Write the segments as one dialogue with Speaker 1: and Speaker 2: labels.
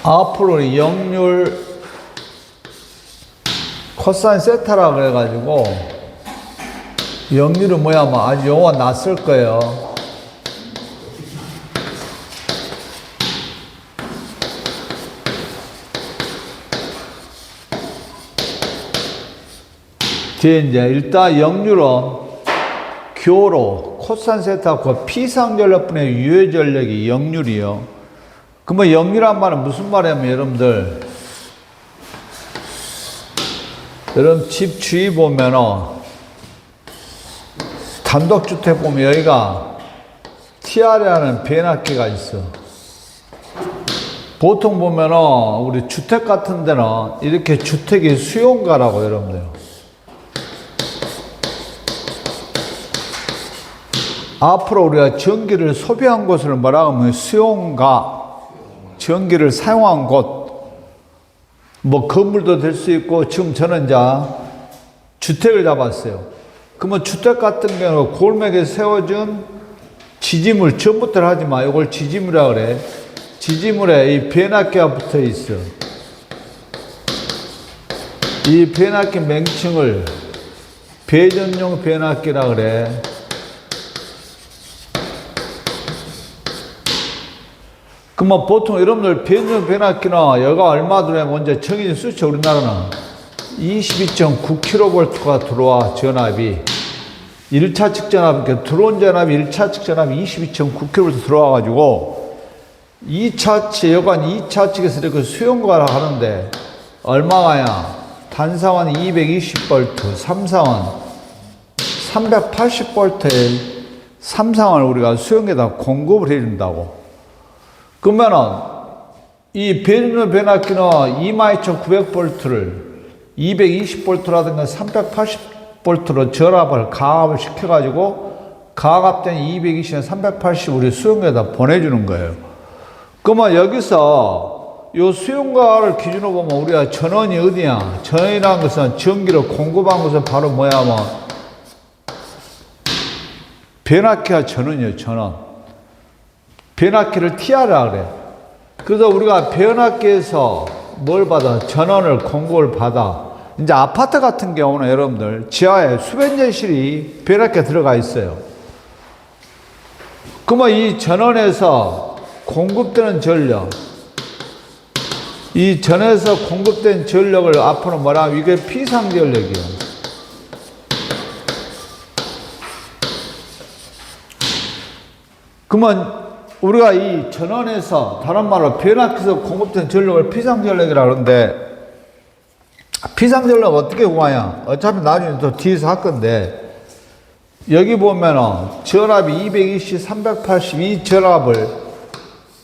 Speaker 1: 앞으로 역률 코사인 세타라 그래가지고 역률은 뭐야, 뭐 아주 용어 났을 거예요. 뒤에 이제 일단 역률은 교로 코사인 세타고 피상전력분의 유효전력이 역률이요. 그러면 역률한 말은 무슨 말이냐면 여러분 집 주위 보면은 단독주택 보면 여기가 TR이라는 변압기가 있어. 보통 보면은 우리 주택 같은 데는 이렇게 주택이 수용가라고 여러분들. 앞으로 우리가 전기를 소비한 곳을 뭐라고 하면 수용가, 전기를 사용한 곳, 뭐 건물도 될 수 있고, 지금 저는 이제 주택을 잡았어요. 그러면 주택 같은 경우는 골목에 세워준 지지물, 전부터 하지 마. 이걸 지지물이라 그래. 지지물에 이 변압기가 붙어 있어. 이 변압기 명칭을 배전용 변압기라 그래. 그러면 보통 여러분들 배전 변압기는 여가 얼마 들어오면 먼저 정해진 수치, 우리나라는 22.9kV가 들어와. 전압이 1차 측 전압, 그러니까 들어온 전압이 1차 측 전압이 22.9kV 들어와 가지고 2차 측, 여관 2차 측에서 이렇게 수용가를 하는데 얼마가야? 단상은 220V, 3상은 380V의 3상을 우리가 수용에다 공급을 해준다고. 그러면은 이 배전 변압기는 22,900V를 220V라든가 380V로 전압을 가압을 시켜가지고 가압된 220에 380 우리 수용가에다 보내주는 거예요. 그러면 여기서 요 수용가를 기준으로 보면 우리가 전원이 어디야? 전원이라는 것은 전기를 공급한 것은 바로 뭐야? 뭐 변압기가 전원이에요. 전원. 변압기를 TR이라 그래. 그래서 우리가 변압기에서 뭘 받아? 전원을 공급을 받아. 이제 아파트 같은 경우는 여러분들 지하에 수변전실이 변압기가 들어가 있어요. 그러면 이 전원에서 공급되는 전력, 이 전에서 공급된 전력을 앞으로 뭐라 하면 이게 피상전력이에요. 그러면 우리가 이 전원에서, 다른 말로 변압기에서 공급된 전력을 피상전력이라고 하는데, 피상전력 어떻게 구하냐? 어차피 나중에 또 뒤에서 할 건데, 여기 보면은 전압이 220, 382 전압을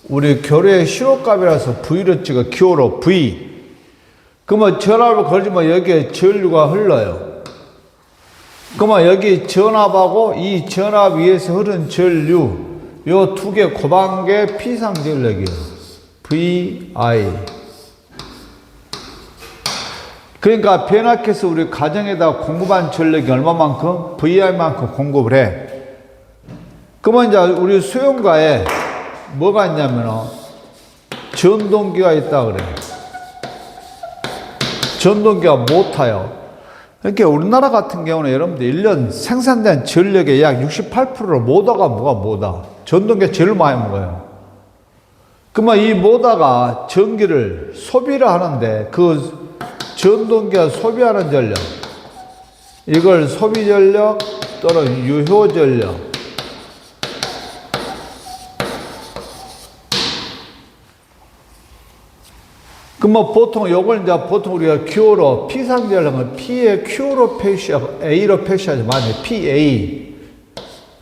Speaker 1: 우리 교류의 신호값이라서 V로 찍어, 기호로 V. 그러면 전압을 걸리면 여기에 전류가 흘러요. 그러면 여기 전압하고 이 전압 위에서 흐른 전류, 요 두 개 곱한 게 피상전력이에요. VI. 그러니까 변압기에서 우리 가정에다 공급한 전력이 얼마만큼? VI만큼 공급을 해. 그러면 이제 우리 수용가에 뭐가 있냐면 전동기가 있다 그래. 전동기가 못 타요. 그러니까 우리나라 같은 경우는 여러분들 1년 생산된 전력의 약 68%를 모터가 모터. 전동기가 제일 많이 먹어요. 그러면 이 모터가 전기를 소비를 하는데 그 전동기가 소비하는 전력, 이걸 소비전력 또는 유효전력, 그러면 보통 요걸 이제 보통 우리가 Q로 피상전력은 P의 Q로 표시하고 A로 표시하지 마세요. PA.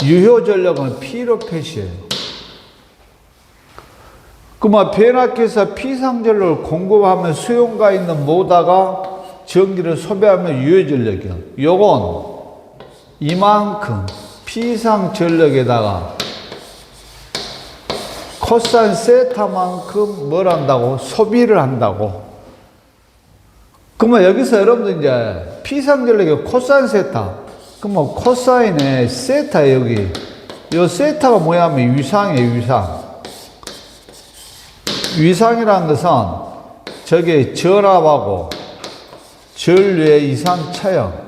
Speaker 1: 유효전력은 P로 표시해요. 그러면 변압기에서 피상전력을 공급하면 수용가 있는 모터가 전기를 소비하면 유효전력이야. 요건 이만큼 피상전력에다가 코사인 세타만큼 뭘 한다고? 소비를 한다고. 그러면 여기서 여러분들 이제 피상전력의 코사인 세타. 그러면 코사인의 세타 여기 요 세타가 뭐냐면 위상이에요, 위상. 위상이라는 것은 저게 전압하고 전류의 이상 차형.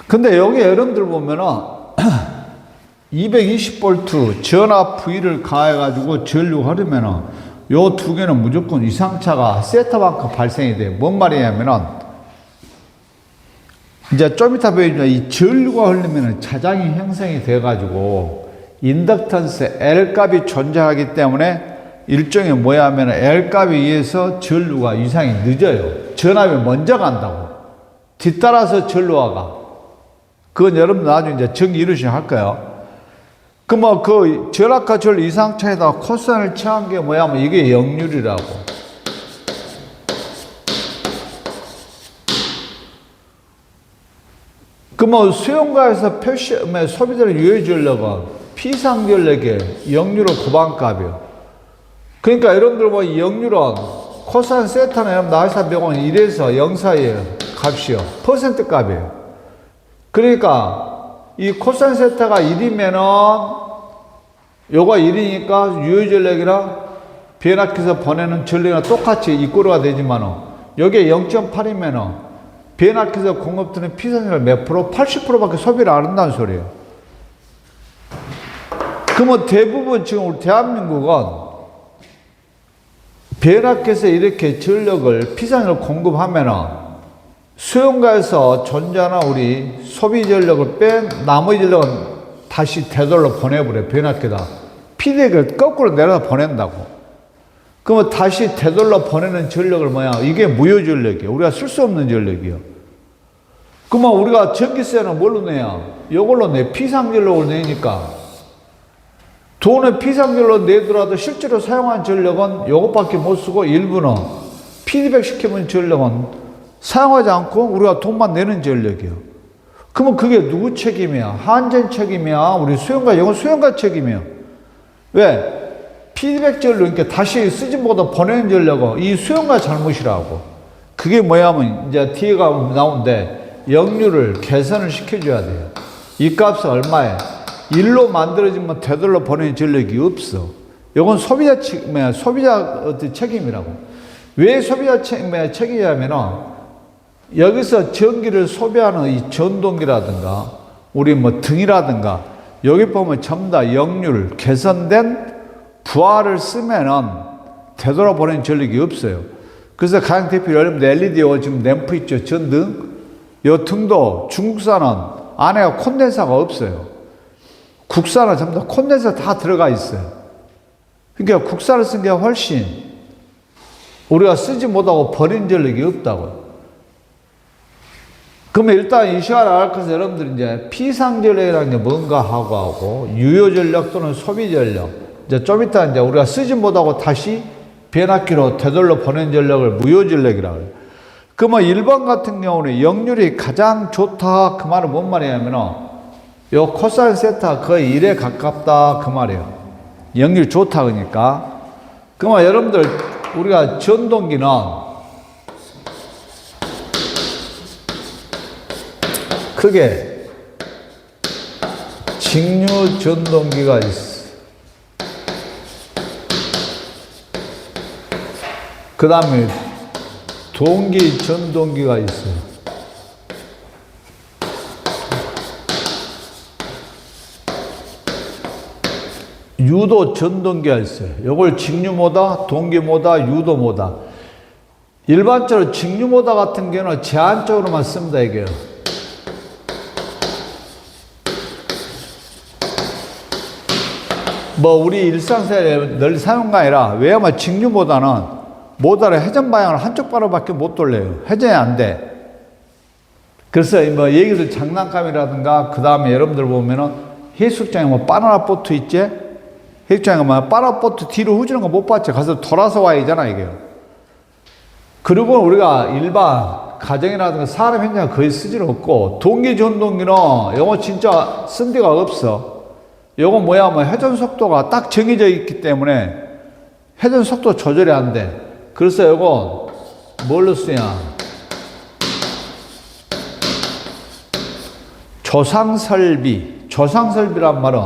Speaker 1: 근데 여기 여러분들 보면은 220V 전압 V를 가해가지고 전류가 흐르면은 요 두 개는 무조건 이상차가 세타만큼 발생이 돼요. 뭔 말이냐면은 이제 좀 이따 보여주면 이 전류가 흐르면은 자장이 형성이 돼가지고 인덕턴스 L 값이 존재하기 때문에 일종의 뭐야 하면 L 값에 의해서 전류가 이상이 늦어요. 전압이 먼저 간다고. 뒤따라서 전류가 가. 그건 여러분 나중에 이제 정리 이루시면 할 거예요. 그 뭐 그 전압과 전류 이상차에다가 코사인을 취한 게 뭐야 하면 이게 역률이라고. 그 뭐 수용가에서 소비되는 유효 전력은 피상 전력의 역률은 구반값이요. 그러니까 여러분들 뭐 역률은 코사인 세타는 여러분 나이사 병원 1에서 0 사이의 값이요. 퍼센트 값이에요. 그러니까 이 코사인 세타가 1이면은 요가 1이니까 유효 전력이랑 변압기에서 보내는 전력이랑 똑같이 이꼬르가 되지만은 여기에 0.8이면은 변압기에서 공급되는 피상률 몇 프로? 80%밖에 소비를 안 한다는 소리예요. 그러면 대부분 지금 우리 대한민국은 변압기에서 이렇게 전력을 피상률을 공급하면은 수용가에서 존재하는 우리 소비 전력을 뺀 나머지 전력은 다시 되돌려 보내버려요. 변압기에다. 피드백을 거꾸로 내려다 보낸다고. 그러면 다시 되돌려 보내는 전력을 뭐야? 이게 무효 전력이에요. 우리가 쓸 수 없는 전력이에요. 그러면 우리가 전기세는 뭘로 내야? 이걸로 내 피상전력을 내니까 돈을 피상전력로 내더라도 실제로 사용한 전력은 이것밖에 못 쓰고 일부는 피드백 시키는 전력은 사용하지 않고 우리가 돈만 내는 전력이에요. 그러면 그게 누구 책임이야? 한전 책임이야? 우리 수용가, 영어 수용가 책임이야. 왜? 피드백 전력, 그러니까 다시 쓰지 못하고 보내는 전력은 이 수용가 잘못이라고. 그게 뭐야 하면 이제 뒤에가 나오는데 역률을 개선을 시켜줘야 돼요. 이 값은 얼마에? 1로 만들어지면 되돌려 보내는 전력이 없어. 이건 소비자 책임이라고. 왜 소비자 책임이냐면은 여기서 전기를 소비하는 이 전동기라든가 우리 뭐 등이라든가 여기 보면 전부 다 역률 개선된 부하를 쓰면은 되돌아보내는 전력이 없어요. 그래서 가장 대표로 여러분들 LED 지금 램프 있죠, 전등. 이 등도 중국산은 안에가 콘덴서가 없어요. 국산은 전부 다 콘덴서 다 들어가 있어요. 그러니까 국산을 쓴 게 훨씬 우리가 쓰지 못하고 버린 전력이 없다고요. 그러면 일단 이 시간에 알 것은 여러분들 이제 피상전력이라는 게 뭔가 하고 유효전력 또는 소비전력. 이제 좀 이따 이제 우리가 쓰지 못하고 다시 변압기로 되돌려 보낸 전력을 무효전력이라고 해요. 그러면 1번 같은 경우는 역률이 가장 좋다. 그 말은 뭔 말이냐면은 요 코사인 세타 거의 1에 가깝다. 그 말이에요. 역률 좋다. 그러니까. 그러면 여러분들 우리가 전동기는 크게 직류 전동기가 있어. 그 다음에 동기 전동기가 있어요. 유도 전동기가 있어요. 이걸 직류모다, 동기모다, 유도모다. 일반적으로 직류모다 같은 경우는 제한적으로만 씁니다, 이게요. 뭐 우리 일상생활에 널리 사용가 아니라 왜냐면 직류보다는 모달의 회전 방향을 한쪽 바로밖에 못 돌려요. 회전이 안 돼. 그래서 뭐 얘기들 장난감이라든가 그 다음에 여러분들 보면은 해수욕장에 뭐 바나나 보트 있지? 해수욕장에 뭐 바나나 보트 뒤로 후지는 거 못 봤지? 가서 돌아서 와야잖아 이게. 그리고 우리가 일반 가정이라든가 사람 현장에 거의 쓰질 없고 동기 전동기는 이거 진짜 쓴 데가 없어. 요거 뭐야, 뭐 회전 속도가 딱 정해져 있기 때문에 회전 속도 조절이 안 돼. 그래서 요거 뭘로 쓰냐? 조상설비, 조상설비란 말은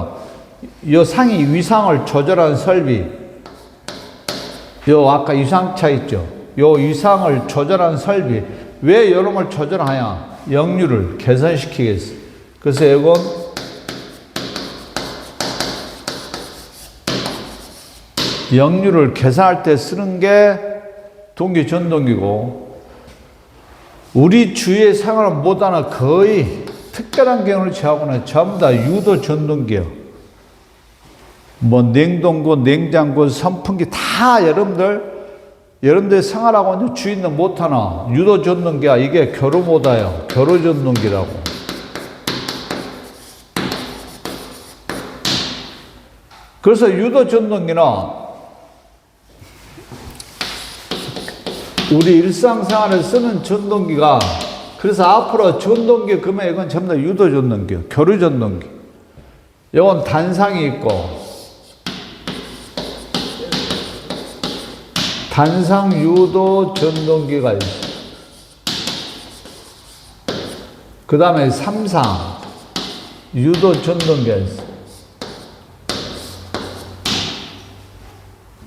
Speaker 1: 요 상이 위상을 조절한 설비, 요 아까 위상차 있죠. 요 위상을 조절한 설비. 왜 이런 걸 조절하냐? 역류를 개선시키겠어. 그래서 이건 역류를 계산할 때 쓰는 게 동기 전동기고, 우리 주위에 사용하는 못하는 거의 특별한 경우를 제하고는 전부 다 유도 전동기예요. 뭐 냉동고, 냉장고, 선풍기 다 여러분들 생활하고 주위 있는 못하나 유도 전동기야. 이게 교류 못해요. 교류 전동기라고. 그래서 유도 전동기는 우리 일상생활에 쓰는 전동기가, 그래서 앞으로 전동기 그러면 이건 전부 다 유도 전동기예요. 교류 전동기. 이건 단상이 있고, 단상 유도 전동기가 있어. 그 다음에 삼상 유도 전동기가 있어.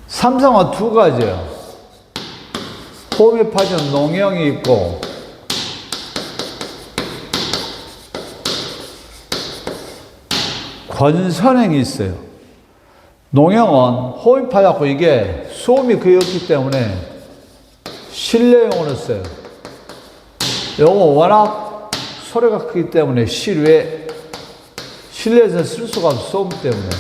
Speaker 1: 삼상은 두 가지예요. 홈에 파진 농형이 있고, 권선행이 있어요. 농형은 홈에 파갖고 이게 소음이 거의 없기 때문에 실내용으로 써요. 요거 워낙 소리가 크기 때문에 실내에서 쓸 수가 없어, 소음 때문에.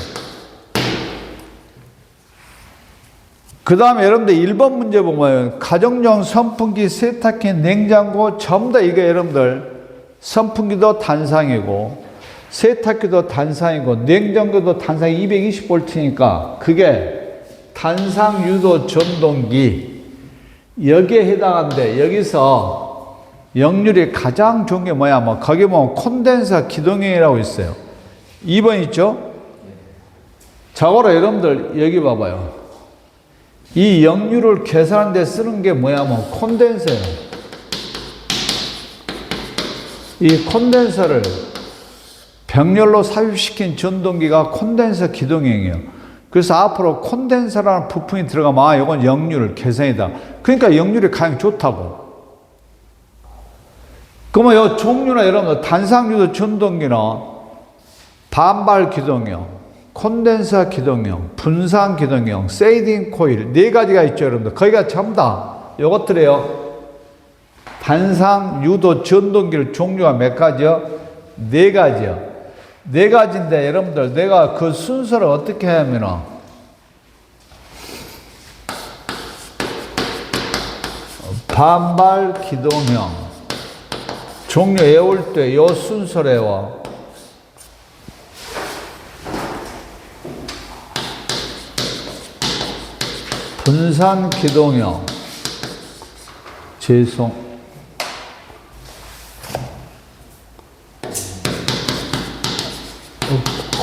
Speaker 1: 그 다음에 여러분들 1번 문제 보면 가정용 선풍기, 세탁기, 냉장고 전부 다 이게 여러분들 선풍기도 단상이고 세탁기도 단상이고 냉장고도 단상 220V니까 그게 단상 유도 전동기, 여기에 해당하는데, 여기서 역률이 가장 좋은 게 뭐야? 뭐 거기 보면 콘덴서 기동형이라고 있어요. 2번 있죠? 저거로 여러분들 여기 봐봐요. 이 역률을 계산하는 데 쓰는 게 뭐야? 뭐 콘덴서예요. 이 콘덴서를 병렬로 삽입시킨 전동기가 콘덴서 기동형이에요. 그래서 앞으로 콘덴서라는 부품이 들어가면 아, 이건 역률 개선이다. 그러니까 역률이 가장 좋다고. 그러면 이 종류나 여러분들 단상유도 전동기는 반발 기동형, 콘덴서 기동형, 분산 기동형, 세이딩 코일 네 가지가 있죠, 여러분들. 거기가 전부 다 이것들이에요. 단상 유도 전동기를 종류가 몇 가지요? 네 가지요. 네 가지인데 여러분들 내가 그 순서를 어떻게 하냐면은 반발 기동형 종류 외울 때 요 순서로 외워. 분산 기동형,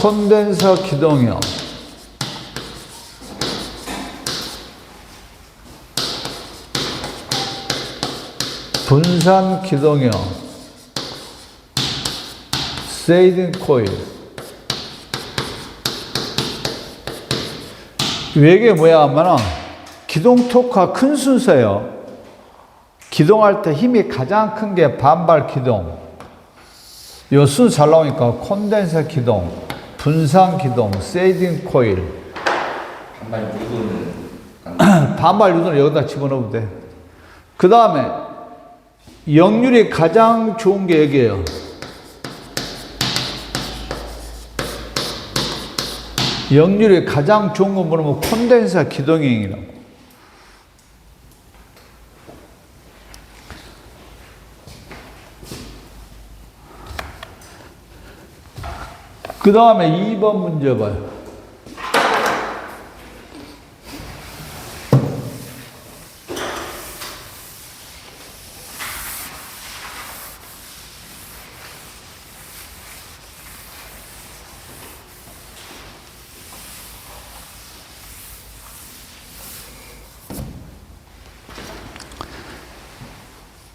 Speaker 1: 콘덴서 기동형, 분산 기동형, 세이딩 코일. 이게 뭐야 하면은 기동 토크가 큰 순서예요. 기동할 때 힘이 가장 큰 게 반발 기동. 요 순서 잘 나오니까 콘덴서 기동, 분산 기동, 세이딩 코일. 반발 유도는 여기다 집어넣으면 돼. 그 다음에 역률이 가장 좋은 게 여기에요. 역률이 가장 좋은 건 뭐냐면 콘덴서 기동형이라고. 그 다음에 2번 문제 봐요.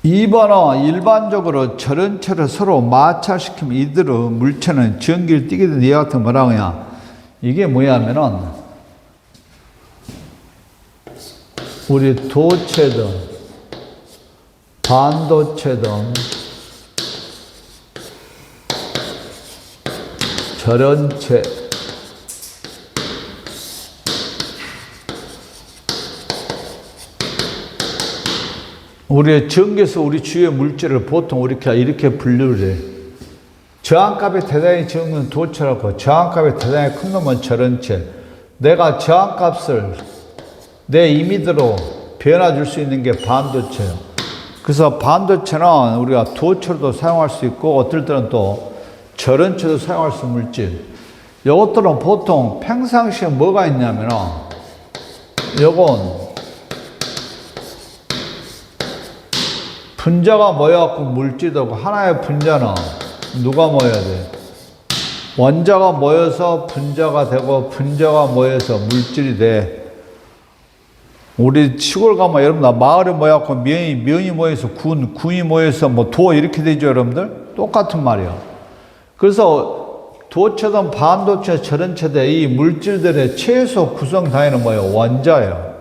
Speaker 1: 2번은 일반적으로 전원체를 서로 마찰시키면 이들의 물체는 전기를 띠게 되는 이와 같은 뭐라고 하냐. 이게 뭐냐면은 우리 도체든 반도체든 전원체 우리의 전기에서 우리 주위의 물질을 보통 이렇게 분류를 해. 저항값이 대단히 적은 도체라고, 저항값이 대단히 큰 놈은 전원체. 내가 저항값을 내 임의대로 변화줄 수 있는 게 반도체예요. 그래서 반도체는 우리가 도체로도 사용할 수 있고, 어떨 때는 또 전원체도 사용할 수 있는 물질. 요것들은 보통 평상시에 뭐가 있냐면은, 요건 분자가 모여갖고 물질되고, 하나의 분자는 누가 모여야 돼? 원자가 모여서 분자가 되고, 분자가 모여서 물질이 돼. 우리 시골 가면 여러분들 마을에 모여갖고 면이 모여서 군이 모여서 뭐 도 이렇게 되죠, 여러분들? 똑같은 말이야. 그래서 도체든 반도체, 전원체든 이 물질들의 최소 구성 단위는 뭐예요? 원자예요.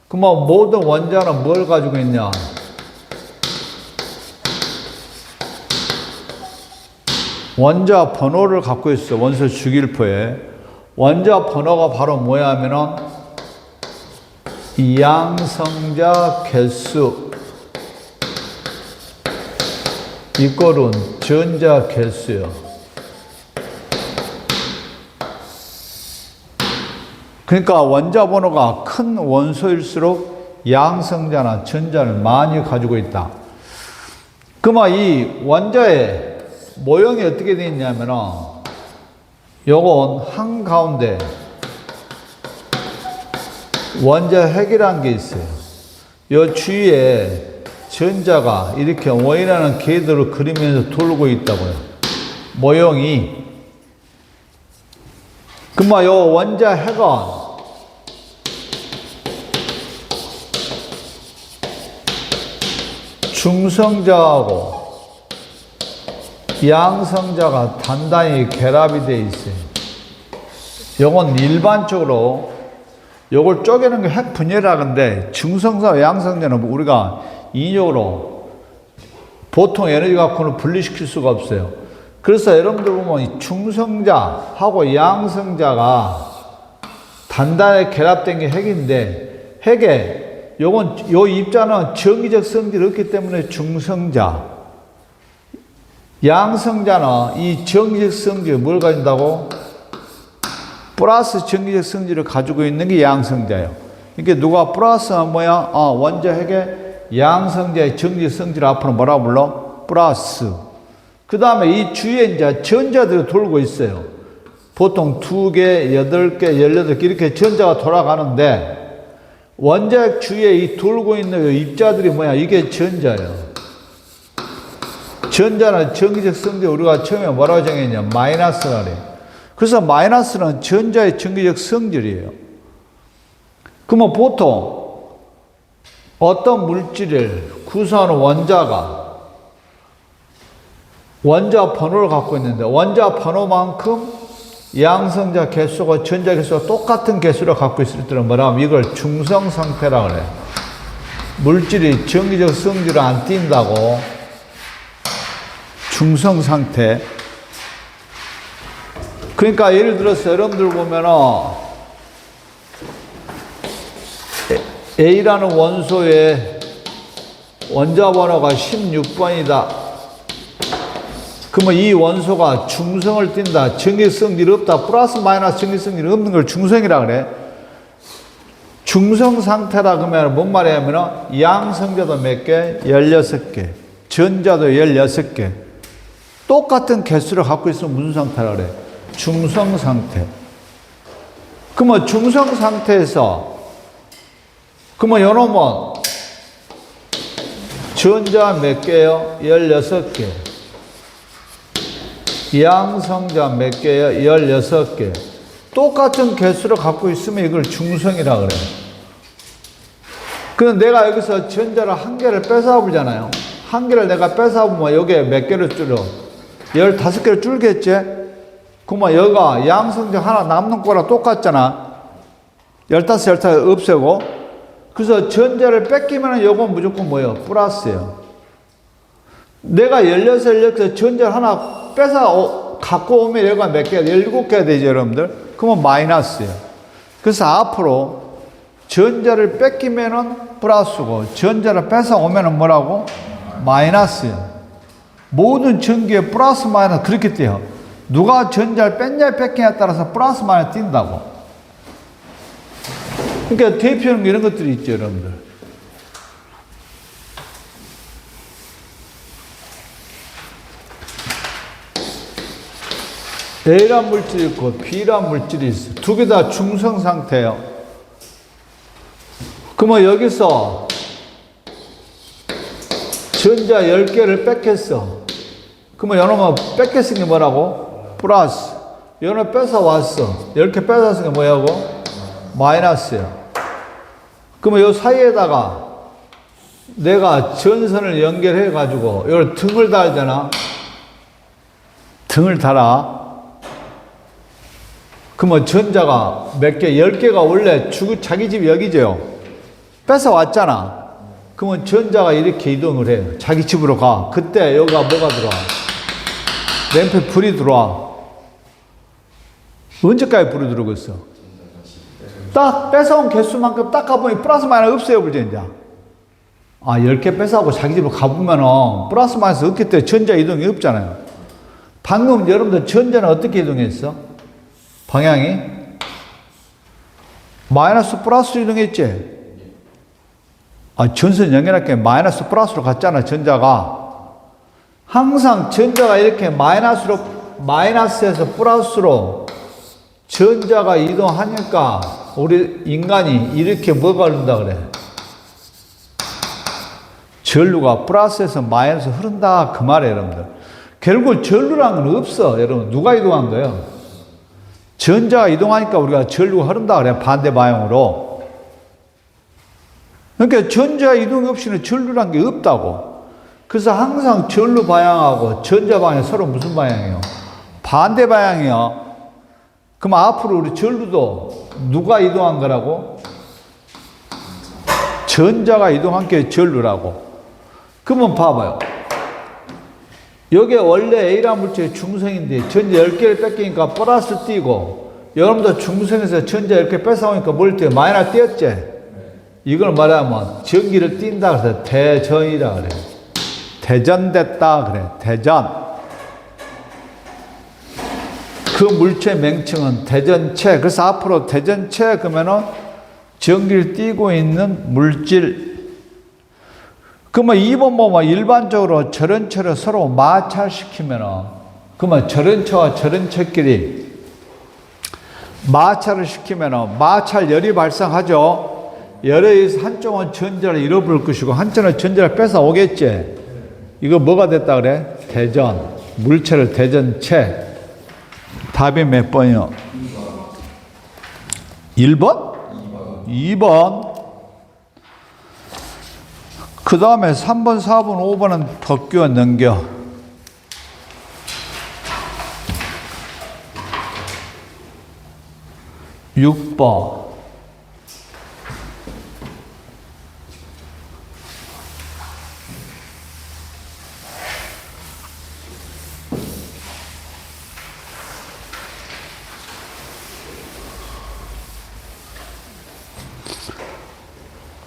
Speaker 1: 그러면 모든 원자는 뭘 가지고 있냐? 원자 번호를 갖고 있어. 원소 주기율표에. 원자 번호가 바로 뭐야 하면은 양성자 개수 이꼴은 전자 개수요. 그러니까 원자 번호가 큰 원소일수록 양성자나 전자를 많이 가지고 있다. 그러면 이 원자의 모형이 어떻게 되어 있냐면은 요건 한가운데 원자 핵이라는 게 있어요. 요 주위에 전자가 이렇게 원이라는 궤도를 그리면서 돌고 있다고요. 모형이. 그러면 요 원자 핵은 중성자하고 양성자가 단단히 결합이 되어 있어요. 요건 일반적으로 요걸 쪼개는 게 핵 분열이라는데, 중성자와 양성자는 우리가 인용으로 보통 에너지 갖고는 분리시킬 수가 없어요. 그래서 여러분들 보면 이 중성자하고 양성자가 단단히 결합된 게 핵인데, 핵에 요 입자는 정기적 성질이 없기 때문에 중성자, 양성자는 이 정기적 성질을 뭘 가진다고? 플러스 정기적 성질을 가지고 있는 게 양성자예요. 그러니까 누가 플러스는 뭐야? 원자 핵의 양성자의 정기적 성질 앞으로 뭐라고 불러? 플러스. 그 다음에 이 주위에 이제 전자들이 돌고 있어요. 보통 2개, 8개, 18개 이렇게 전자가 돌아가는데, 원자 핵 주위에 이 돌고 있는 입자들이 뭐야? 이게 전자예요. 전자는 정기적 성질 우리가 처음에 뭐라고 정했냐? 마이너스라 그래. 그래서 마이너스는 전자의 정기적 성질이에요. 그러면 보통 어떤 물질을 구성하는 원자가 원자 번호를 갖고 있는데, 원자 번호만큼 양성자 개수가 전자 개수가 똑같은 개수를 갖고 있을 때는 뭐라 하면 이걸 중성 상태라 그래. 물질이 정기적 성질을 안 띈다고 중성 상태. 그러니까 예를 들어서 여러분들 보면은 A라는 원소의 원자 번호가 16번이다. 그러면 이 원소가 중성을 띈다. 정기성질이 없다. 플러스 마이너스 정기성질이 없는 걸 중성이라 그래. 중성 상태라 그러면 뭔 말이냐면 양성자도 몇 개? 16개. 전자도 16개. 똑같은 개수를 갖고 있으면 무슨 상태라 그래? 중성 상태. 그러면 중성 상태에서 그러면 요놈은 전자 몇 개요? 16개. 양성자 몇 개요? 16개. 똑같은 개수를 갖고 있으면 이걸 중성이라 그래. 그럼 내가 여기서 전자를 한 개를 뺏어보잖아요. 한 개를 내가 뺏어보면 여기에 몇 개를 줄여? 15개를 줄겠지? 그러면 여기가 양성점 하나 남는 거랑 똑같잖아. 15, 15 없애고. 그래서 전자를 뺏기면 요건 무조건 뭐예요? 플러스예요. 내가 16, 16 전자를 하나 뺏어 갖고 오면 여기가 몇 개야? 17개가 되죠, 여러분들? 그러면 마이너스예요. 그래서 앞으로 전자를 뺏기면은 플러스고 전자를 뺏어 오면은 뭐라고? 마이너스예요. 모든 전기에 플러스 마이너스 그렇게 돼요. 누가 전자를 뺐냐 뺏기냐에 따라서 플러스 마이너스 뛴다고. 그러니까 대표는 이런 것들이 있죠, 여러분들. A란 물질이 있고 B란 물질이 있어. 두 개 다 중성 상태예요. 그러면 여기서 전자 10개를 뺏겼어. 그러면 요놈은 뺏겼은 게 뭐라고? 플러스. 요놈 뺏어왔어. 10개 뺏어왔은 게 뭐냐고? 마이너스야. 그러면 요 사이에다가 내가 전선을 연결해 가지고 이걸 등을 달잖아. 등을 달아. 그러면 전자가 몇 개? 10개가 원래 자기 집이 여기죠. 뺏어왔잖아. 그러면 전자가 이렇게 이동을 해요. 자기 집으로 가. 그때 여기가 뭐가 들어와? 램프에 불이 들어와. 언제까지 불이 들어오겠어? 딱 뺏어온 개수만큼 딱 가보니 플러스 마이너스 없어요, 불죠, 이제. 10개 뺏어오고 자기 집으로 가보면은 플러스 마이너스 없기 때문에 전자 이동이 없잖아요. 방금 여러분들 전자는 어떻게 이동했어? 방향이? 마이너스 플러스로 이동했지? 전선 연결할게 마이너스 플러스로 갔잖아, 전자가. 항상 전자가 이렇게 마이너스에서 플러스로 전자가 이동하니까 우리 인간이 이렇게 뭐가 흐른다 그래? 전류가 플러스에서 마이너스 흐른다 그 말이에요, 여러분들. 결국 전류라는 건 없어, 여러분. 누가 이동한 거예요? 전자가 이동하니까 우리가 전류가 흐른다 그래, 반대 방향으로. 그러니까 전자 이동이 없이는 전류란 게 없다고. 그래서 항상 전류 방향하고 전자 방향이 서로 무슨 방향이에요? 반대 방향이요. 그럼 앞으로 우리 전류도 누가 이동한 거라고? 전자가 이동한 게 전류라고. 그러면 봐봐요. 여기에 원래 A라는 물질이 중성인데 전자 10개를 뺏기니까 플러스 띄고, 여러분도 중성에서 전자 10개 뺏어오니까 뭘 띄어? 마이너스 띄었지? 이걸 말하면 전기를 띈다 그래서 대전이라 그래. 대전됐다 그래. 대전. 그 물체의 명칭은 대전체. 그래서 앞으로 대전체 그러면은 전기를 띠고 있는 물질. 그러면 2번 보면 일반적으로 절연체를 서로 마찰시키면은, 그러면 절연체와 절연체끼리 마찰을 시키면은 마찰열이 발생하죠. 열에 의해서 한쪽은 전자를 잃어버릴 것이고 한쪽은 전자를 뺏어 오겠지. 이거 뭐가 됐다 그래? 대전. 물체를 대전체. 답이 몇 번이요? 1번? 2번. 그 다음에 3번, 4번, 5번은 벗겨 넘겨. (6번)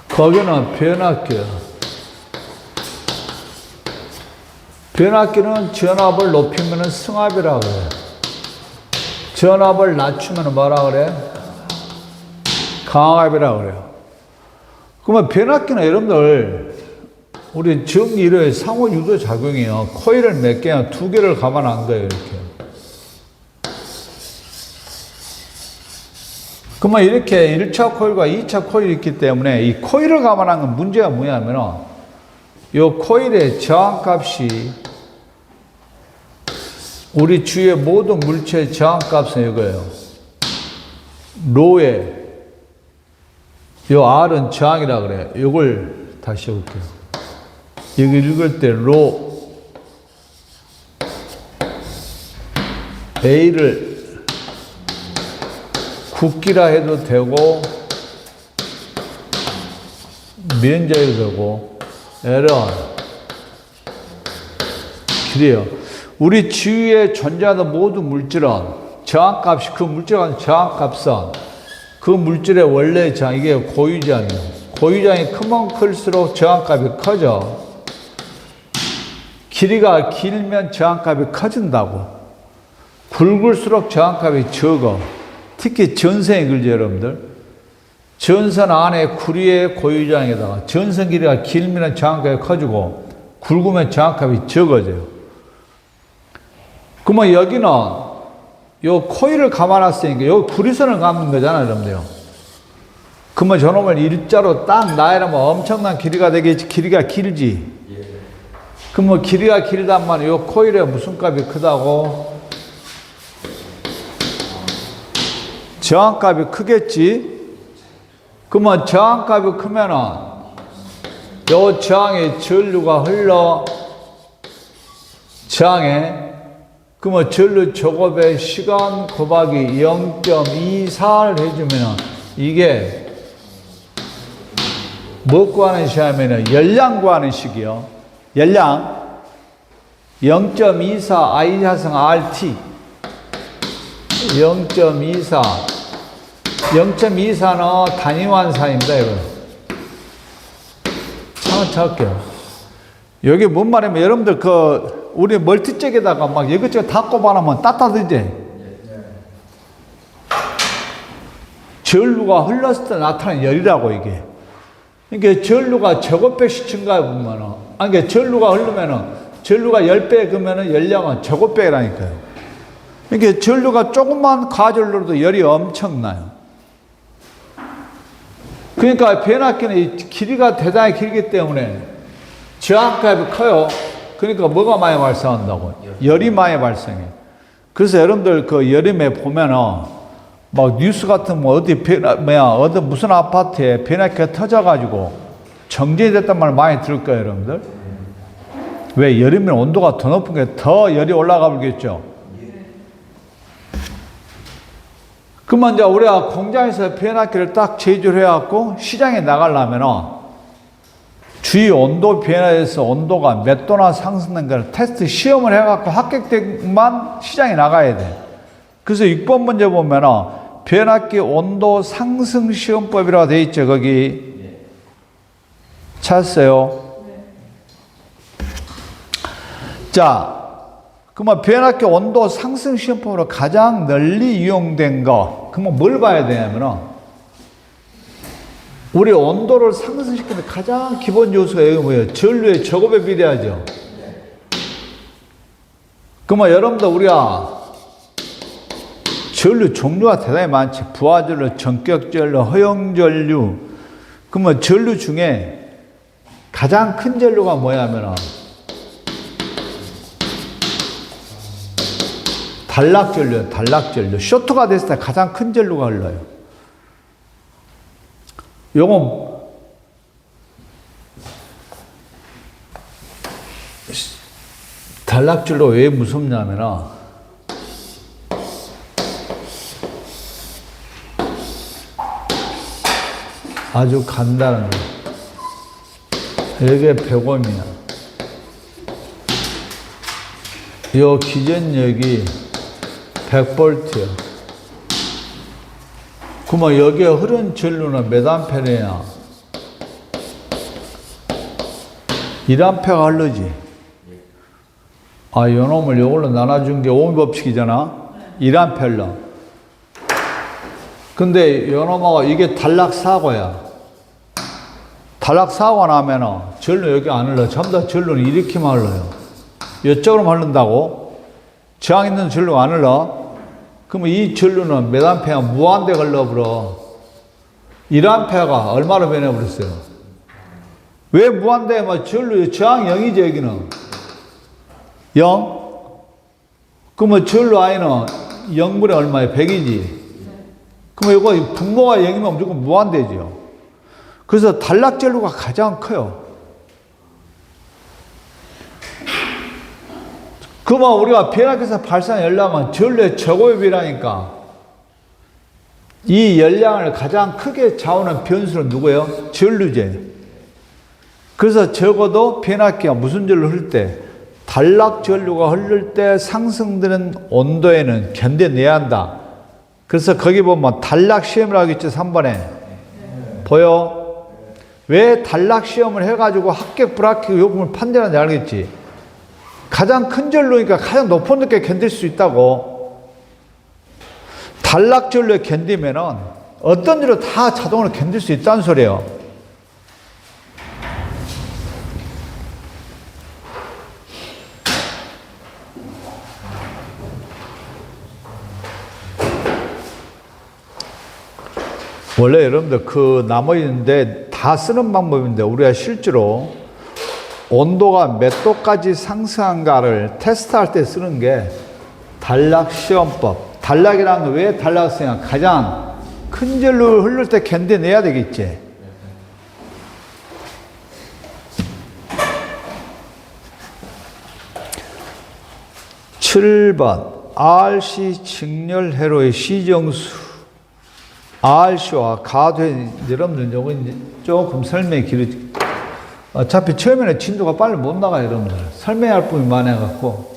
Speaker 1: 거기는 변압기야. 변압기는 전압을 높이면 승압이라고 그래. 전압을 낮추면 뭐라 그래? 강압이라고 그래요. 그러면 변압기는 여러분들, 우리 전기 이론의 상호 유도 작용이요. 코일을 몇 개냐? 2개를 감안한 거예요, 이렇게. 그러면 이렇게 1차 코일과 2차 코일이 있기 때문에 이 코일을 감안한 건 문제가 뭐냐면은, 이 코일의 저항값이 우리 주위의 모든 물체의 저항값은 이거예요. 로에 요 R은 저항이라 그래. 요걸 다시 해볼게요. 여기 읽을 때 로 A를 국기라 해도 되고 면적이 되고 L은 길이에요. 우리 지위에 존재하는 모든 물질은 저항값이 그 물질에 저항값은 그 물질의 원래 저항, 이게 고유저항이에요. 고유저항이 크면 클수록 저항값이 커져. 길이가 길면 저항값이 커진다고. 굵을수록 저항값이 적어. 특히 전선이 그러죠, 여러분들. 전선 안에 구리의 고유저항에다가 전선 길이가 길면 저항값이 커지고 굵으면 저항값이 적어져요. 그러면 여기는 요 코일을 감아놨으니까 요 구리선을 감는 거잖아요, 여러분들. 그러면 저놈을 일자로 딱 놔야면 엄청난 길이가 되겠지. 길이가 길지. 그러면 길이가 길다면 요 코일의 무슨 값이 크다고? 저항값이 크겠지. 그러면 저항값이 크면은 요 저항에 전류가 흘러 저항에 그러면 전류 조급의 시간 곱하기 0.24를 해주면은 이게 뭐 구하는 시하면은 열량 구하는 식이요. 열량 0.24 I 자승 RT 0.24 0.24는 단위환산입니다, 여러분. 차근차근요. 여기 뭔 말이냐면 여러분들 우리 멀티잭에다가 막 이것저것 다 꼽아놓으면 따뜻하지? 전류가 흘렀을 때 나타나는 열이라고, 이게. 그러니까 전류가 저곱배씩 증가해보면은, 그러니까 전류가 흐르면은, 전류가 10배 그러면은 열량은 저곱배라니까요. 그러니까 전류가 조금만 과전류로도 열이 엄청나요. 그러니까 변압기는 이 길이가 대단히 길기 때문에 저항값이 커요. 그러니까 뭐가 많이 발생한다고? 열이 많이 발생해. 그래서 여러분들 그 여름에 보면은 막 뉴스 같은 뭐 어디 어디 무슨 아파트에 변압기가 터져가지고 정전이 됐단 말 많이 들을 거예요, 여러분들. 왜? 여름에 온도가 더 높은 게 더 열이 올라가 버리겠죠. 그러면 이제 우리가 공장에서 변압기를 딱 제조를 해갖고 시장에 나가려면은 주위 온도 변화에서 온도가 몇 도나 상승된 걸 테스트 시험을 해갖고 합격되면 시장에 나가야 돼. 그래서 6번 문제 보면은 변압기 온도 상승 시험법이라고 돼 있죠, 거기. 찾았어요? 자, 그러면 변압기 온도 상승 시험법으로 가장 널리 이용된 거, 그러면 뭘 봐야 되냐면은, 우리 온도를 상승시키는 가장 기본 요소가 뭐예요? 전류의 저곱에 비례하죠. 그러면 여러분들 우리가 전류 종류가 대단히 많지. 부하전류, 전격전류, 허용전류. 그러면 전류 중에 가장 큰 전류가 뭐냐면은 단락전류예요. 단락전류. 쇼트가 됐을 때 가장 큰 전류가 흘러요. 요건 단락전류 왜 무섭냐면 아주 간단한 거예요. 이게 100옴이야. 요 기전력이 100V야. 그러면 여기에 흐른 전류는 몇 암페르냐? 1암페가 흐르지. 아, 요 놈을 요걸로 나눠준 게 오hm 법칙이잖아. 1암페 흘러. 근데 요 놈하고 이게 단락사고야. 단락사고가 나면은 전류 여기 안 흘러. 전부 다 전류는 이렇게만 흘러요. 이쪽으로만 흐른다고? 저항 있는 전류가 안 흘러. 그러면 이 전류는 몇 암페가 무한대 흘러버려. 1암페가 얼마로 변해버렸어요? 왜 무한대? 뭐 전류 저항 0이죠, 여기는. 0? 그러면 전류 I는 0분의 얼마에 100이지. 그러면 이거 분모가 0이면 무조건 무한대죠. 그래서 단락전류가 가장 커요. 그러면 우리가 변압기에서 발생한 열량은 전류의 저고엽이라니까 이 열량을 가장 크게 좌우하는 변수는 누구예요? 전류제. 그래서 적어도 변압기가 무슨 전류를 흐를 때 단락 전류가 흐를 때 상승되는 온도에는 견뎌내야 한다. 그래서 거기 보면 단락 시험이라고 있죠. 3번에. 보여? 왜 단락 시험을 해가지고 합격 불합격 요금을 판단하는지 알겠지? 가장 큰 전류니까 가장 높은 높게 견딜 수 있다고. 단락 전류에 견디면은 어떤 전류 다 자동으로 견딜 수 있다는 소리예요. 원래 여러분들 그 나머지인데 다 쓰는 방법인데 우리가 실제로 온도가 몇 도까지 상승한가를 테스트할 때 쓰는 게 단락 시험법. 단락이라는 건 왜 단락을 쓰냐? 가장 큰 전류 흐를 때 견뎌내야 되겠지. (7번) RC 직렬회로의 시정수. RC와 가도에 여러분들 요거 이제 조금 설명이 길어지. 어차피 처음에는 진도가 빨리 못 나가요, 여러분들. 설명할 부분이 많아갖고.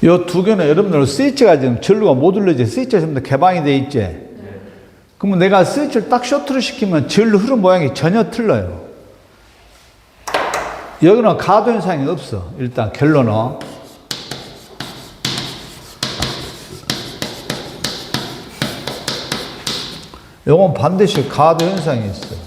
Speaker 1: 요 두 개는 여러분들 스위치가 지금 전류가 못 눌러져. 스위치가 지금 개방이 돼 있지. 그러면 내가 스위치를 딱 쇼트를 시키면 전류 흐름 모양이 전혀 틀려요. 여기는 가도 현상이 없어. 일단 결론은. 요건 반드시 가도 현상이 있어요.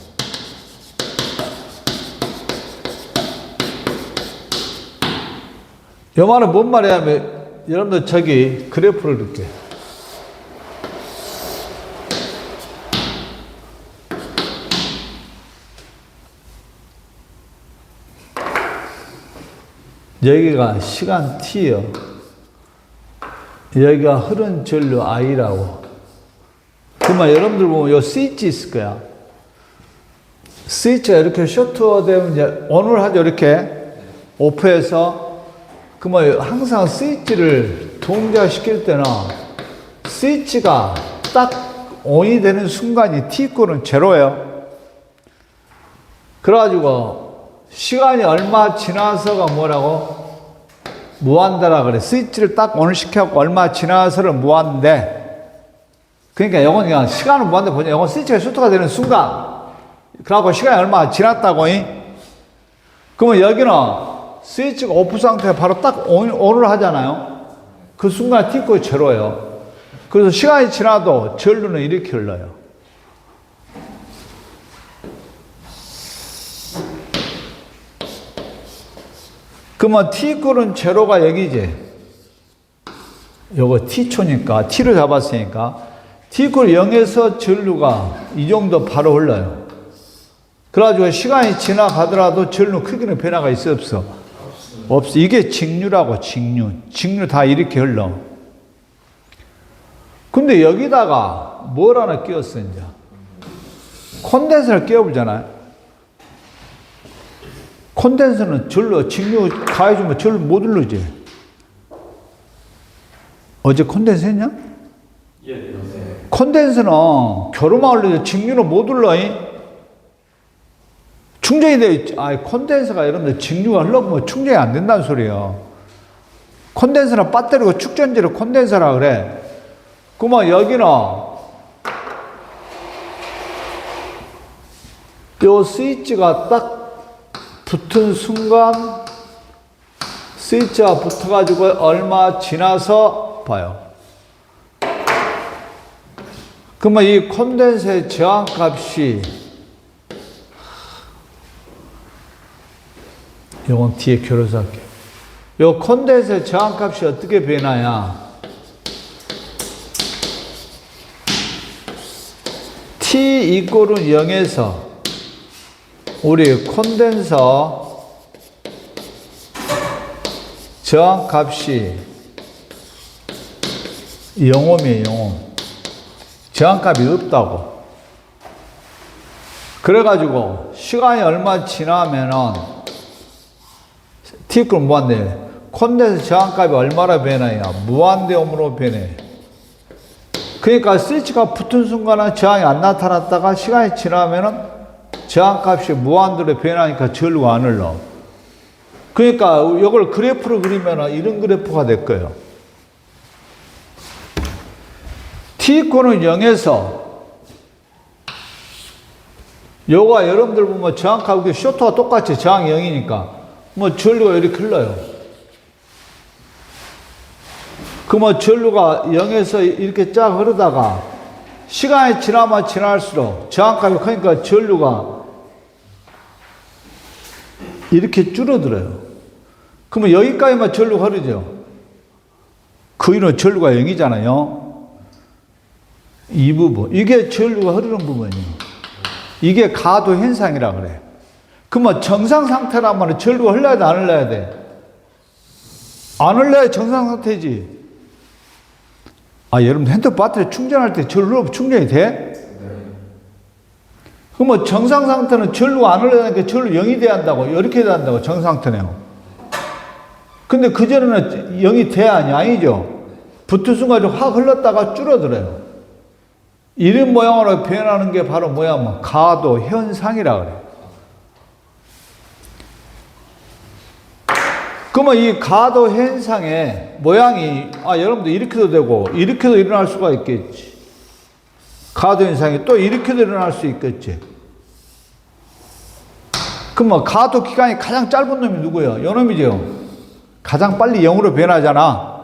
Speaker 1: 요 말은 뭔 말이냐면 여러분들 저기 그래프를 이렇게 여기가 시간 t요. 여기가 흐른 전류 i라고. 그러면 여러분들 보면 요 스위치 있을 거야. 스위치가 이렇게 쇼트되면 이제 ON을 하죠. 이렇게 오프해서. 그러면 항상 스위치를 동작시킬 때는 스위치가 딱 ON이 되는 순간이 T=0예요. 그래가지고 시간이 얼마 지나서가 뭐라고? 무한대라 그래. 스위치를 딱 ON을 시켜갖고 얼마 지나서를 무한대. 그러니까 이건 그냥 시간은 무한대 보냐. 이건 스위치가 쇼트가 되는 순간. 그래갖고 시간이 얼마 지났다고. 그러면 여기는 스위치가 오프 상태에 바로 딱 ON을 하잖아요. 그 순간 T=0예요. 그래서 시간이 지나도 전류는 이렇게 흘러요. 그러면 T=0가 여기지. 요거 T초니까 T를 잡았으니까 T=0에서 전류가 이 정도 바로 흘러요. 그래가지고 시간이 지나가더라도 전류 크기는 변화가 있어 없어? 없어. 이게 직류라고. 직류 다 이렇게 흘러. 근데 여기다가 뭘 하나 끼웠어 이제. 콘덴서를 끼워보잖아요. 콘덴서는 전류 직류 가해주면 전류 못 흐르지. 어제 콘덴서 했냐? 예. 콘덴서는 겨루만 흘러지 직류는 못 흘러. 충전이 돼 있지. 콘덴서가 여러분들 직류가 흘러보면 충전이 안 된다는 소리예요. 콘덴서는 배터리고 축전지를 콘덴서라 그래. 그러면 여기는 요 스위치가 딱 붙은 순간 스위치가 붙어가지고 얼마 지나서 봐요. 그러면 이 콘덴서의 저항값이 요건 뒤에 교려서 할게요. 요 콘덴서의 저항값이 어떻게 변하냐? T 이꼴은 0에서 우리 콘덴서 저항값이 0옴이에요, 0옴. 저항값이 없다고. 그래가지고 시간이 얼마 지나면은 T꼴 무한대. 콘덴서 저항값이 얼마나 변하냐? 무한대옴으로 변해. 그러니까 스위치가 붙은 순간은 저항이 안 나타났다가 시간이 지나면은 저항값이 무한대로 변하니까 전류가 안 흘러. 그러니까 이걸 그래프로 그리면 이런 그래프가 될 거예요. T꼴은 0에서 요가 여러분들 보면 저항값이 쇼트와 똑같이 저항이 0이니까 뭐 전류가 이렇게 흘러요. 그러면 전류가 0에서 이렇게 쫙 흐르다가 시간이 지나면 지날수록 저항값이 크니까 전류가 이렇게 줄어들어요. 그러면 여기까지만 전류가 흐르죠. 그 이유는 전류가 0이잖아요. 이 부분. 이게 전류가 흐르는 부분이에요. 이게 가도 현상이라 그래. 그러면 정상 상태라면 전류가 흘러야 돼, 안 흘러야 돼? 안 흘러야 정상 상태지. 여러분 핸드폰 배터리 충전할 때 전류 충전이 돼? 그러면 정상 상태는 전류가 안 흘러야니까 전류 0이 돼야 한다고, 이렇게 돼야 한다고, 정상 상태네요. 근데 그전에는 0이 돼야 하냐? 아니죠. 붙은 순간 확 흘렀다가 줄어들어요. 이런 모양으로 변하는 게 바로 뭐야? 뭐 가도 현상이라 그래. 그러면 이 가도 현상의 모양이 여러분들 이렇게도 되고 이렇게도 일어날 수가 있겠지. 가도 현상이 또 이렇게도 일어날 수 있겠지. 그러면 가도 기간이 가장 짧은 놈이 누구예요? 요 놈이죠. 가장 빨리 0으로 변하잖아.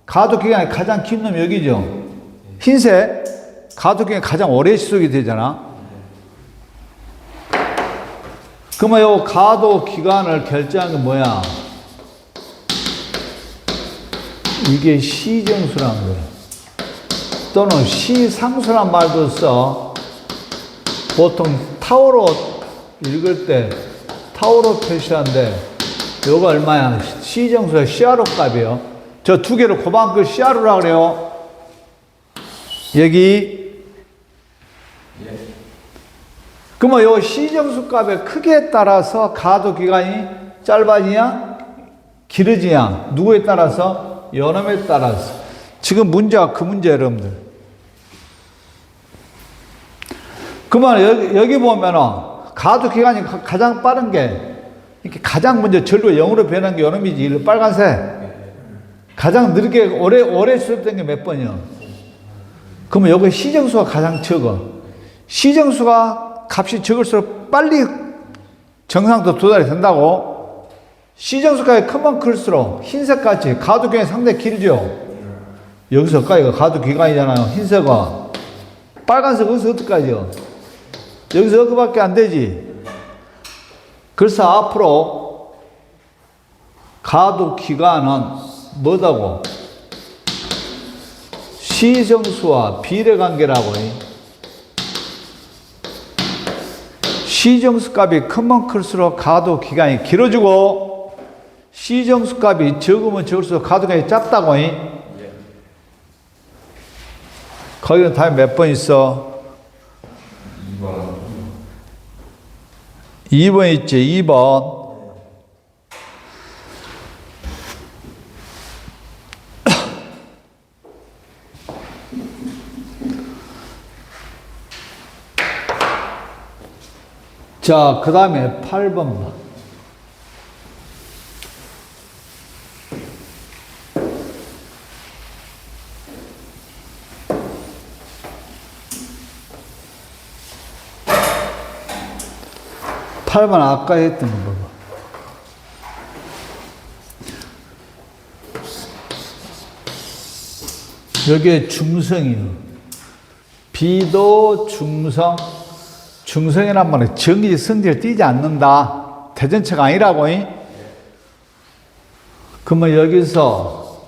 Speaker 1: 가도 기간이 가장 긴 놈이 여기죠. 흰색 가도 기간이 가장 오래 지속이 되잖아. 그러면 요 가도 기간을 결정한 게 뭐야? 이게 시정수라는 거예요. 또는 시상수란 말도 써. 보통 타우로 읽을 때 타우로 표시하는데 요거 얼마야? 시정수가 CRO 값이에요. 저 두 개를 고방 그 CRO라 그래요. 여기. 그러면 요 시정수 값의 크기에 따라서 가도 기간이 짧아지냐 길어지냐 누구에 따라서? 요놈에 따라서. 지금 문제가 그 문제 여러분들. 그러면 여기 보면은 가도 기간이 가장 빠른 게 이렇게 가장 먼저 전류가 0으로 변한 게 요놈이지. 이 빨간색. 가장 느리게 오래 수립된 게 몇 번이요? 그러면 여기 시정수가 가장 적어. 시정수가 값이 적을수록 빨리 정상도 도달이 된다고. 시정수까지 크면 클수록 흰색같이 가도 기간이 상당히 길죠. 여기서까지가 가도 기간이잖아요. 흰색은. 빨간색은 여기서 어디까지요? 여기서 여기밖에 안 되지. 그래서 앞으로 가도 기간은 뭐다고? 시정수와 비례관계라고. 시정수 값이 크면 클수록 가도 기간이 길어지고 시정수 값이 적으면 적을수록 가도 기간이 짧다고. 거기는 다음에 몇 번 있어? 2번 있지. 2번. 자, 그 다음에 8번 봐. 팔번 아까 했던 거 봐봐. 여기에 중성이요. 비도 중성. 중성이란 말은 정기 성질을 띄지 않는다. 대전체가 아니라고. 그러면 여기서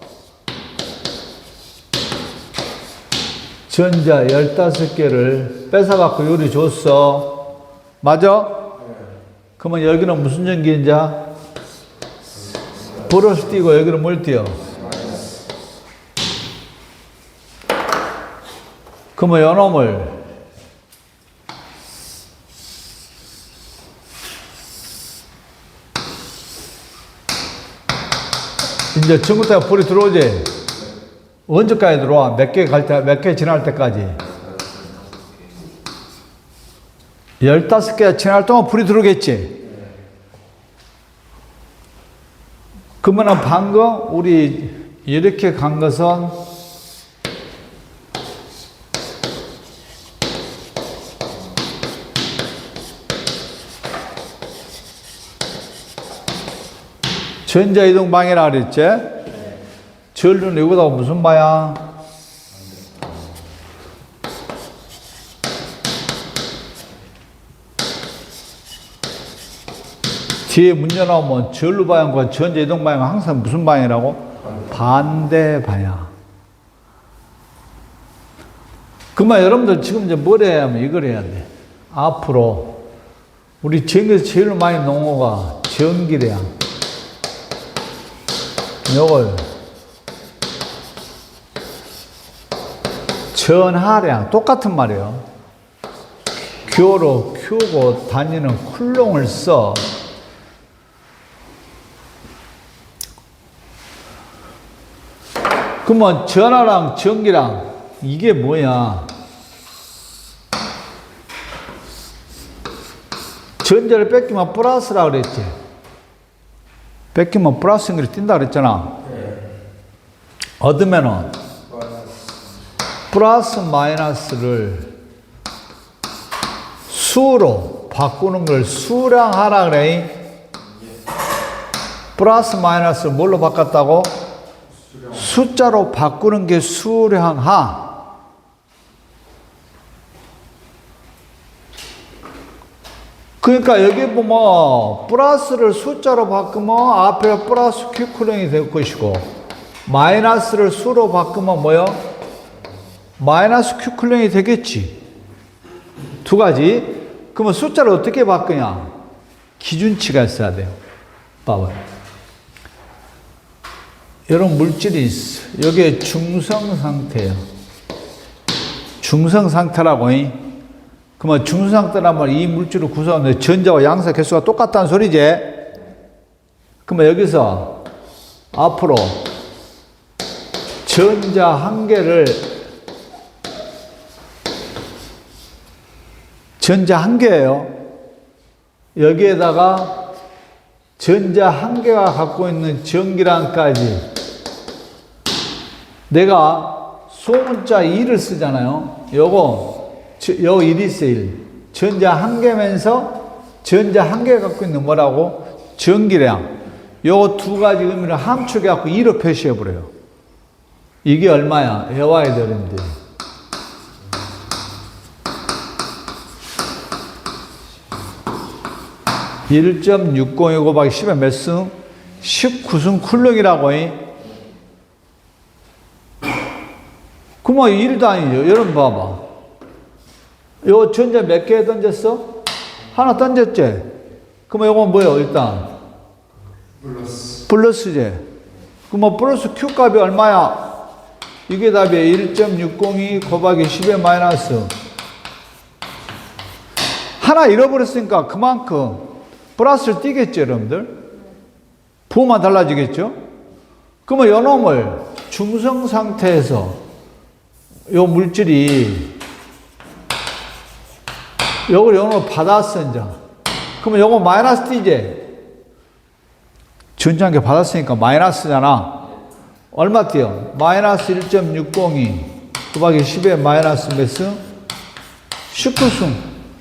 Speaker 1: 전자 15개를 뺏어갖고 요리 줬어. 맞아? 그러면 여기는 무슨 전기인지? 플러스 띄고 여기는 뭘 띄어? 그러면 요놈을 이제 전구대가 불이 들어오지? 언제까지 들어와? 몇 개 지날 때까지? 15개 지날 동안 불이 들어오겠지? 그러면은 방금 우리 이렇게 간 것은 전자이동 방이라 그랬지? 전류는 이거보다 무슨 바야? 뒤에 문제 나오면 전류 방향과 전자이동 방향은 항상 무슨 방이라고? 반대 방향. 그러면 여러분들 지금 이제 뭘 해야 하면 이걸 해야 돼. 앞으로 우리 전기에서 제일 많이 나온 거가 전기량. 요걸 전하량 똑같은 말이에요. 교로 큐고 다니는 쿨롱을 써. 그러면 전하랑 전기랑 이게 뭐야? 전자를 뺏기면 플러스라 그랬지. 뺏기면 플러스 연결이 뛴다 그랬잖아. 얻으면은 플러스 마이너스를 수로 바꾸는 걸 수량하라 그래. 플러스 마이너스를 뭘로 바꿨다고? 숫자로 바꾸는 게 수량하. 그러니까 여기 보면 플러스를 숫자로 바꾸면 앞에 플러스 q-쿨링이 될 것이고 마이너스를 수로 바꾸면 뭐요? 마이너스 q-쿨링이 되겠지. 두 가지. 그러면 숫자를 어떻게 바꾸냐? 기준치가 있어야 돼요. 봐봐요. 이런 물질이 있어. 여기에 중성 상태예요. 중성 상태라고. 그러면 중성 상태라면 이 물질을 구성하는 전자와 양사 개수가 똑같다는 소리지. 그러면 여기서 앞으로 전자 한 개를 전자 한 개예요. 여기에다가 전자 한 개가 갖고 있는 전기량까지 내가 소문자 2를 쓰잖아요. 요거 1이 있어요. 1. 전자 한 개면서 전자 한 개 갖고 있는 뭐라고? 전기량. 요거 두 가지 의미를 함축해 갖고 2로 표시해 버려요. 이게 얼마야? 외워야 되는데. 1.602 곱하기 10의 몇 승? 19승 쿨롱이라고. 그러면 1도 아니죠. 여러분 봐봐. 요 전자 몇 개 던졌어? 하나 던졌지? 그러면 요건 뭐예요, 일단? 플러스지. 그러면 플러스 Q 값이 얼마야? 이게 답이에요. 1.602 곱하기 10의 마이너스. 하나 잃어버렸으니까 그만큼 플러스를 띄겠죠, 여러분들? 부호만 달라지겠죠? 그러면 요 놈을 중성 상태에서 요 물질이 요걸 받았어, 이제. 그러면 요거 마이너스 T제. 전지한개 받았으니까 마이너스잖아. 얼마 뛰어? 마이너스 1.602 곱하기 10의 마이너스 몇 승? 19승.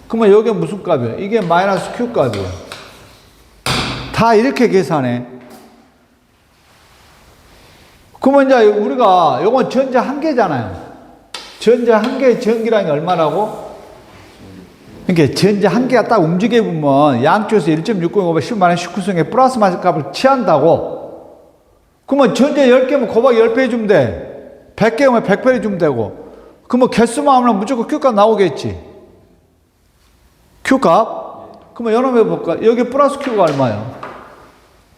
Speaker 1: 그러면 여기 무슨 값이야? 이게 마이너스 Q 값이야. 다 이렇게 계산해. 그러면 이제 우리가 요건 전자 한 개잖아요. 전자 한 개의 전기량이 얼마라고? 그러니까 전자 한 개가 딱 움직여 보면 양쪽에서 1.605에 10 마이너스 19승의 플러스 마이너스 값을 취한다고. 그러면 전자 10개면 곱하기 10배 해주면 돼. 100개면 100배 해주면 되고. 그러면 개수만 하면 무조건 Q값 나오겠지. Q값. 그러면 연합 해볼까? 여기 플러스 Q가 얼마예요?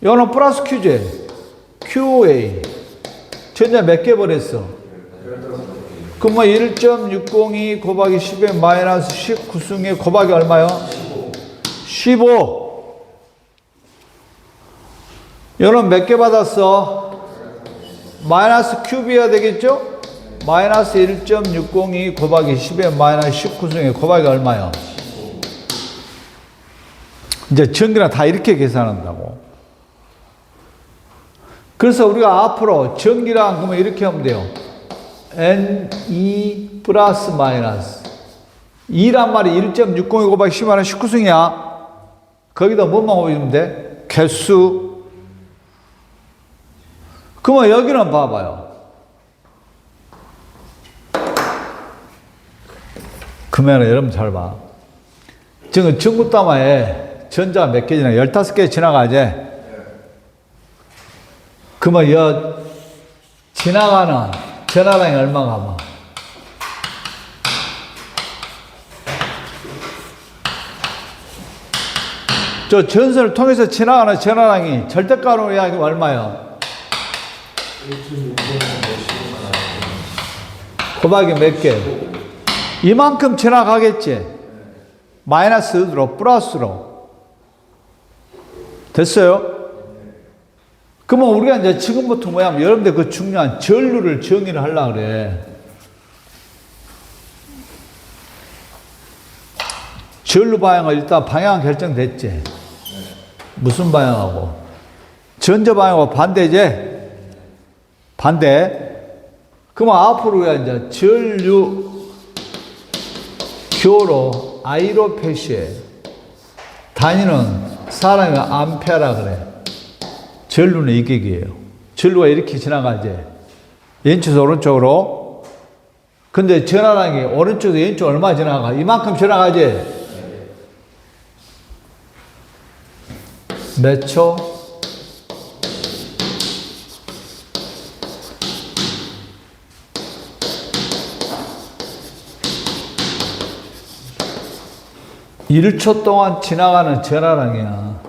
Speaker 1: 연합 플러스 Q제. QA. 전자 몇 개 버렸어? 그러면 1.602 곱하기 10의 마이너스 19승의 곱하기 얼마요? 15. 여러분 몇 개 받았어? 마이너스 큐비어야 되겠죠? 마이너스 1.602 곱하기 10의 마이너스 19승의 곱하기 얼마요? 이제 전기랑 다 이렇게 계산한다고. 그래서 우리가 앞으로 전기랑 그러면 이렇게 하면 돼요. N2 플러스 마이너스 2란 말이 1.602 곱하기 10 마이너스 19승이야. 거기다 뭐만 곱해주면 돼? 개수. 그러면 여기는 봐봐요. 그러면 여러분 잘 봐. 지금 전구따마에 전자 몇 개 지나? 15개 지나가지? 그러면 지나가는 전화량이 얼마가 뭐? 저 전선을 통해서 지나가는 전화량이 절대가로 이야기하면 얼마요? 곱하기 몇 개? 이만큼 지나가겠지? 마이너스로 플러스로. 됐어요? 그러면 우리가 이제 지금부터 뭐냐면 여러분들 그 중요한 전류를 정의를 하려고 그래. 전류 방향은 일단 방향 결정됐지. 무슨 방향하고? 전자 방향하고 반대지? 반대. 그러면 앞으로 우리가 이제 전류 교로 I로 표시해. 단위는 사람이 암페어라 그래. 전류는 이격이에요. 전류가 이렇게 지나가지. 왼쪽에서 오른쪽으로. 근데 전화량이 오른쪽에서 왼쪽 얼마 지나가? 이만큼 지나가지. 몇 초? (1초) 동안 지나가는 전화량이야.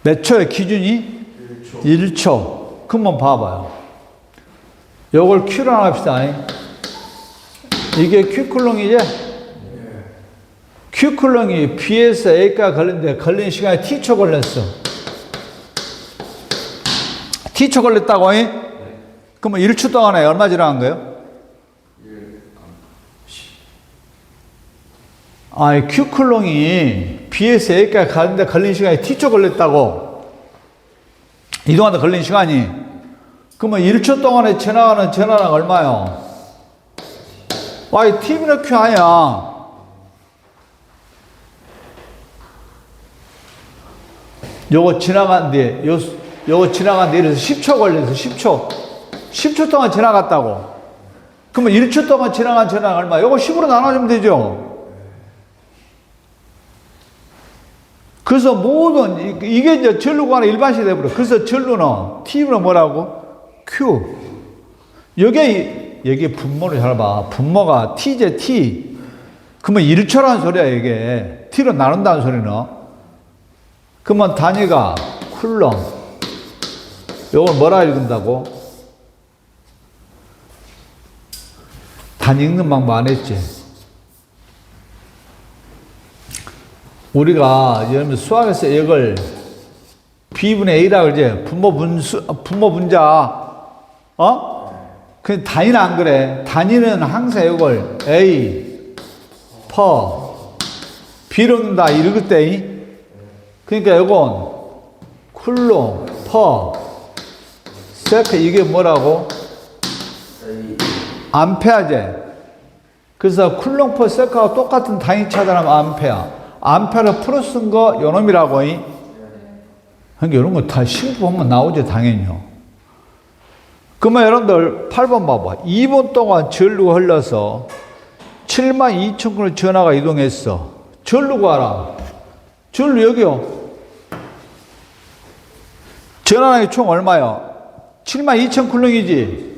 Speaker 1: 몇 초의 기준이? 1초. 그러면 봐봐요. 요걸 Q로 합시다. 이게 Q쿨롱이지? Q쿨롱이 B에서 A가 걸리는데 걸린 시간이 T초 걸렸어. T초 걸렸다고? 그러면 1초 동안에 얼마 지나간 거예요? Q쿨롱이 B에서 A까지 가는데 걸린 시간이 T초 걸렸다고. 이동하는데 걸린 시간이. 그러면 1초 동안에 지나가는 전화량 얼마요? T분의 Q 아니야. 요거 지나간 뒤에, 요거 지나간 뒤에 10초 걸려서 10초 동안 지나갔다고. 그러면 1초 동안 지나간 전화량 얼마? 요거 10으로 나눠주면 되죠. 그래서 모든, 이게 이제 전류가 하나 일반식이 돼버려. 그래서 전류는 T는 뭐라고? Q. 여기 분모를 잘 봐. 분모가 T제 T. 그러면 1초라는 소리야, 이게. T로 나눈다는 소리는. 그러면 단위가 쿨롱. 요걸 뭐라 읽는다고? 단위 읽는 방법 안 했지? 우리가 여러분 수학에서 이걸 B분의 A라 그러지? 분모 분자. 그 단위는 안 그래. 단위는 항상 이걸 A, 퍼, B로 다 읽을 때. 그러니까 이건 쿨롱, 퍼, 세크 이게 뭐라고? 암페아제. 그래서 쿨롱 퍼 세크하고 똑같은 단위 차단하면 암페아. 암페아를 풀어 쓴 거 요놈이라고. 그러니까 이런 거 다 신부하면 나오지 당연히요. 그러면 여러분들 8번 봐봐. 2분 동안 전류가 흘러서 72,000쿨 전하가 이동했어. 전류 가라. 전류 여기요. 전하량이 총 얼마요? 72,000쿨롱이지.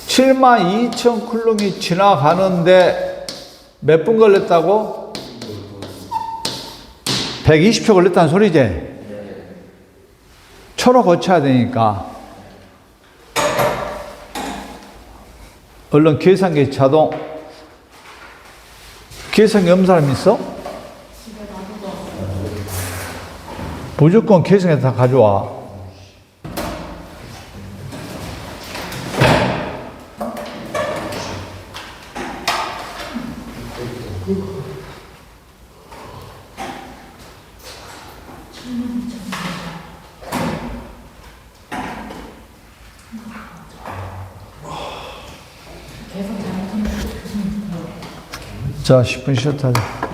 Speaker 1: 72,000쿨롱이 지나가는데 몇 분 걸렸다고? 120초 걸렸다는 소리지. 초로 거쳐야 되니까. 얼른 계산기 자동. 계산기 없는 사람 있어? 무조건 계산기 다 가져와. 자, 10분 쉬었다 하자.